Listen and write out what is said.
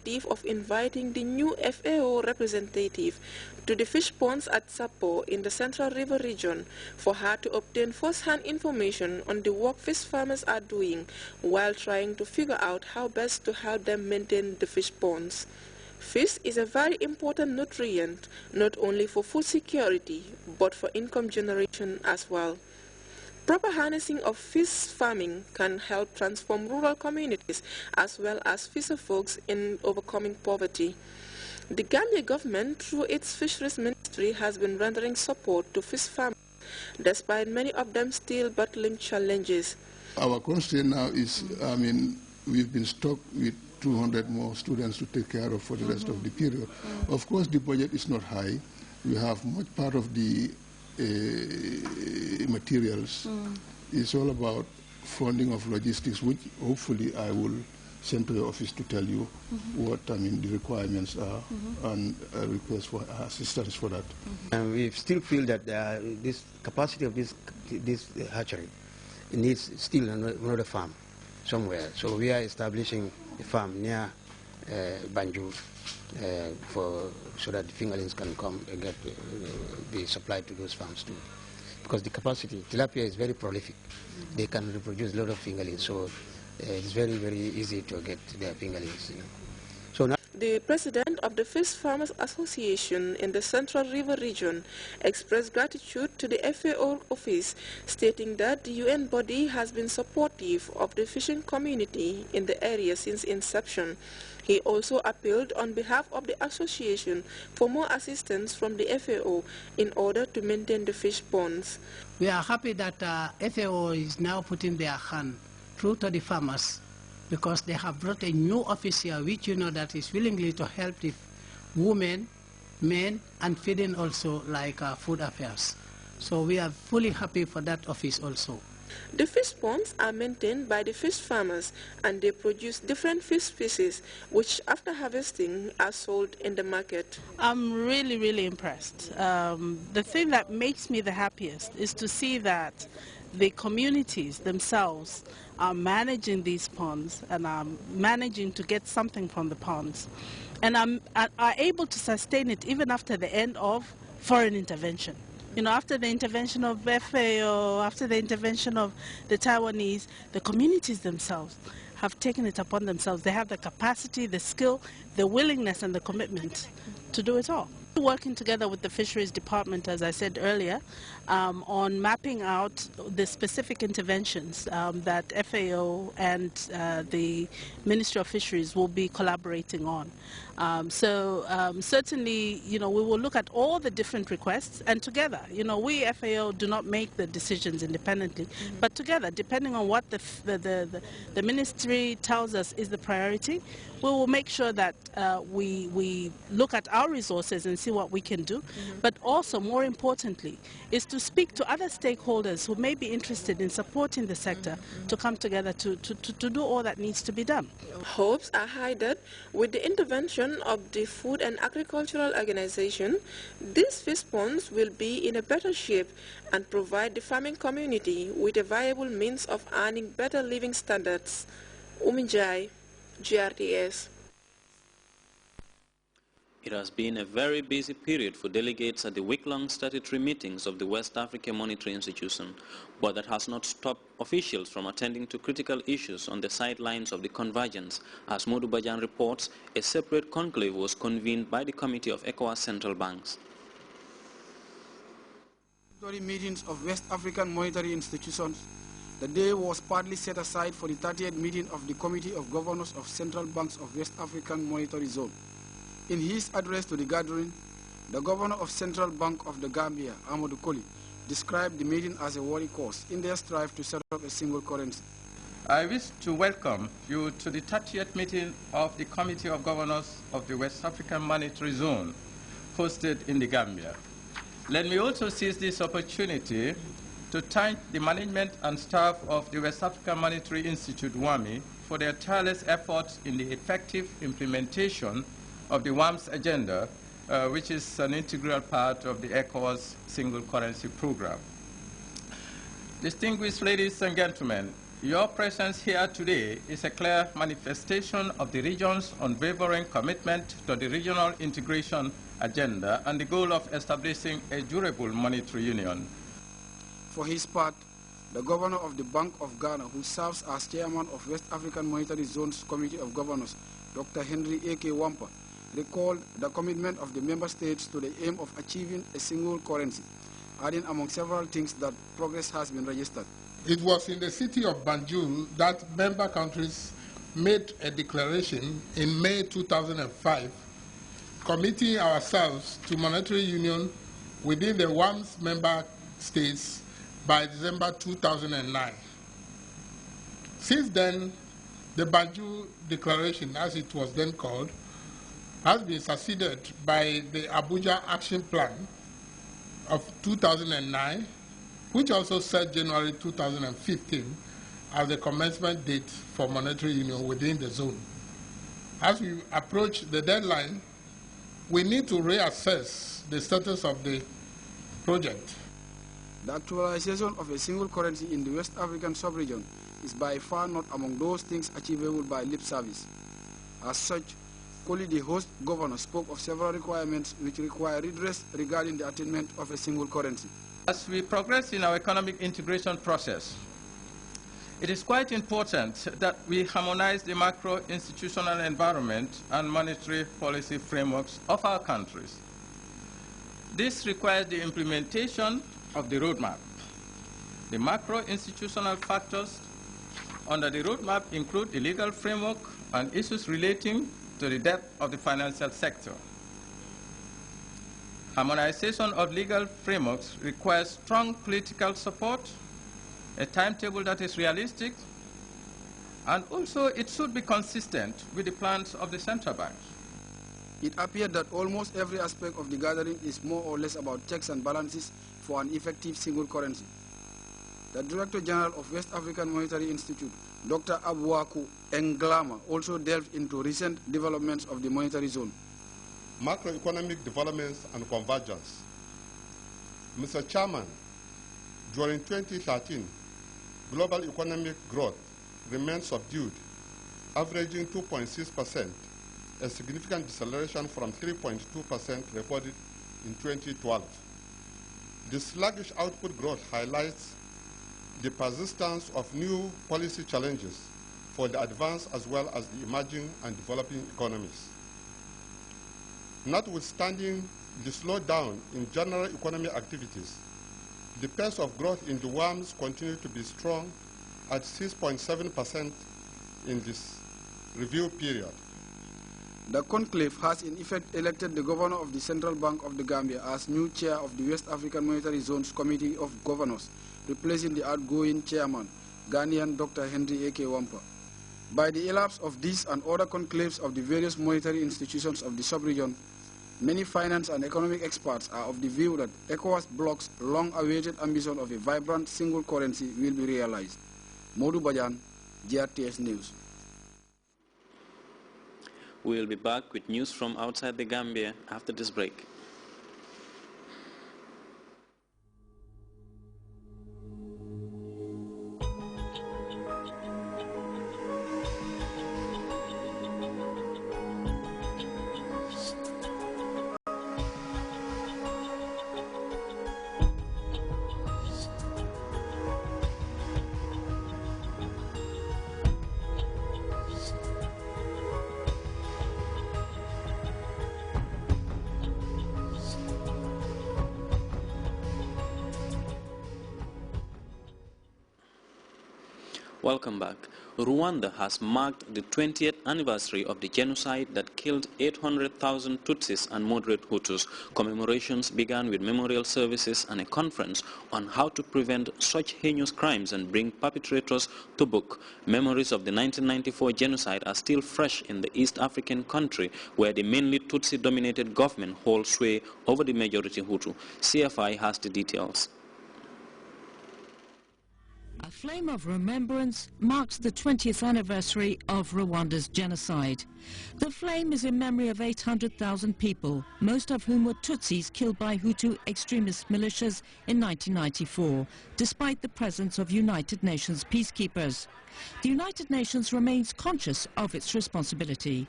supportive of inviting the new FAO representative to the fish ponds at Sapo in the Central River region for her to obtain first-hand information on the work fish farmers are doing while trying to figure out how best to help them maintain the fish ponds. Fish is a very important nutrient, not only for food security, but for income generation as well. Proper harnessing of fish farming can help transform rural communities as well as fisher folks in overcoming poverty. The Gambia government, through its fisheries ministry, has been rendering support to fish farmers, despite many of them still battling challenges. Our constraint now is, we've been stuck with 200 more students to take care of for the rest of the period. Of course, the budget is not high. We have much part of the materials. It's all about funding of logistics, which hopefully I will send to your office to tell you what the requirements are and request for assistance for that. And we still feel that this capacity of this hatchery needs still another farm somewhere. So we are establishing a farm near Banjul so that the fingerlings can come and be supplied to those farms too. Because the capacity, tilapia is very prolific. They can reproduce a lot of fingerlings, so it's very, very easy to get their fingerlings. So now the president of the Fish Farmers Association in the Central River region expressed gratitude to the FAO office, stating that the UN body has been supportive of the fishing community in the area since inception. He also appealed on behalf of the association for more assistance from the FAO in order to maintain the fish ponds. We are happy that FAO is now putting their hand through to the farmers, because they have brought a new officer which that is willingly to help the women, men, and feeding also like food affairs. So we are fully happy for that office also. The fish ponds are maintained by the fish farmers and they produce different fish species which after harvesting are sold in the market. I'm really, really impressed. The thing that makes me the happiest is to see that the communities themselves are managing these ponds and are managing to get something from the ponds and are able to sustain it even after the end of foreign intervention. After the intervention of FAO, after the intervention of the Taiwanese, the communities themselves have taken it upon themselves. They have the capacity, the skill, the willingness and the commitment to do it all. Working together with the Fisheries Department, as I said earlier, on mapping out the specific interventions that FAO and the Ministry of Fisheries will be collaborating on. Certainly, we will look at all the different requests, and together, we FAO do not make the decisions independently, but together, depending on what the ministry tells us is the priority, we will make sure that we look at our resources and see what we can do, but also, more importantly, is to speak to other stakeholders who may be interested in supporting the sector to come together to do all that needs to be done. Hopes are high that with the intervention of the Food and Agricultural Organization, these fish ponds will be in a better shape and provide the farming community with a viable means of earning better living standards. Uminjai, Grts. It has been a very busy period for delegates at the week-long statutory meetings of the West African Monetary Institution, but that has not stopped officials from attending to critical issues on the sidelines of the convergence. As Modu Bajan reports, a separate conclave was convened by the Committee of ECOWAS Central Banks. Meetings of West African Monetary Institutions. The day was partly set aside for the 30th meeting of the Committee of Governors of Central Banks of West African Monetary Zone. In his address to the gathering, the Governor of Central Bank of the Gambia, Amadou Koli, described the meeting as a worthy cause in their strive to set up a single currency. I wish to welcome you to the 30th meeting of the Committee of Governors of the West African Monetary Zone, hosted in the Gambia. Let me also seize this opportunity to thank the management and staff of the West African Monetary Institute, WAMI, for their tireless efforts in the effective implementation of the WAM's agenda, which is an integral part of the ECOWAS single currency program. Distinguished ladies and gentlemen, Your presence here today is a clear manifestation of the region's unwavering commitment to the regional integration agenda and the goal of establishing a durable monetary union. For his part, the governor of the Bank of Ghana, who serves as chairman of West African Monetary Zone's Committee of Governors, Dr. Henry A.K. Wampa, recalled the commitment of the member states to the aim of achieving a single currency, adding among several things that progress has been registered. It was in the city of Banjul that member countries made a declaration in May 2005 committing ourselves to monetary union within the WAMS member states by December 2009. Since then, the Banjul Declaration, as it was then called, has been succeeded by the Abuja Action Plan of 2009, which also set January 2015 as the commencement date for monetary union within the zone. As we approach the deadline, we need to reassess the status of the project. The actualization of a single currency in the West African sub-region is by far not among those things achievable by lip service. As such, Koli, the host governor, spoke of several requirements which require redress regarding the attainment of a single currency. As we progress in our economic integration process, it is quite important that we harmonize the macro-institutional environment and monetary policy frameworks of our countries. This requires the implementation of the roadmap. The macro-institutional factors under the roadmap include the legal framework and issues relating to the depth of the financial sector. Harmonization of legal frameworks requires strong political support, a timetable that is realistic, and also it should be consistent with the plans of the central bank. It appeared that almost every aspect of the gathering is more or less about checks and balances for an effective single currency. The Director General of West African Monetary Institute, Dr. Abuaku Englama, also delved into recent developments of the monetary zone. Macroeconomic developments and convergence. Mr. Chairman, during 2013, global economic growth remained subdued, averaging 2.6%, a significant deceleration from 3.2% recorded in 2012. The sluggish output growth highlights the persistence of new policy challenges for the advanced as well as the emerging and developing economies. Notwithstanding the slowdown in general economic activities, the pace of growth in the WAMS continued to be strong at 6.7% in this review period. The conclave has in effect elected the governor of the Central Bank of the Gambia as new chair of the West African Monetary Zone's Committee of Governors, replacing the outgoing chairman, Ghanaian Dr. Henry A.K. Wampa. By the elapse of these and other conclaves of the various monetary institutions of the sub-region, many finance and economic experts are of the view that ECOWAS bloc's long-awaited ambition of a vibrant single currency will be realized. Modou Bajan, GRTS News. We will be back with news from outside the Gambia after this break. Welcome back. Rwanda has marked the 20th anniversary of the genocide that killed 800,000 Tutsis and moderate Hutus. Commemorations began with memorial services and a conference on how to prevent such heinous crimes and bring perpetrators to book. Memories of the 1994 genocide are still fresh in the East African country, where the mainly Tutsi-dominated government holds sway over the majority Hutu. CFI has the details. A flame of remembrance marks the 20th anniversary of Rwanda's genocide. The flame is in memory of 800,000 people, most of whom were Tutsis killed by Hutu extremist militias in 1994, despite the presence of United Nations peacekeepers. The United Nations remains conscious of its responsibility.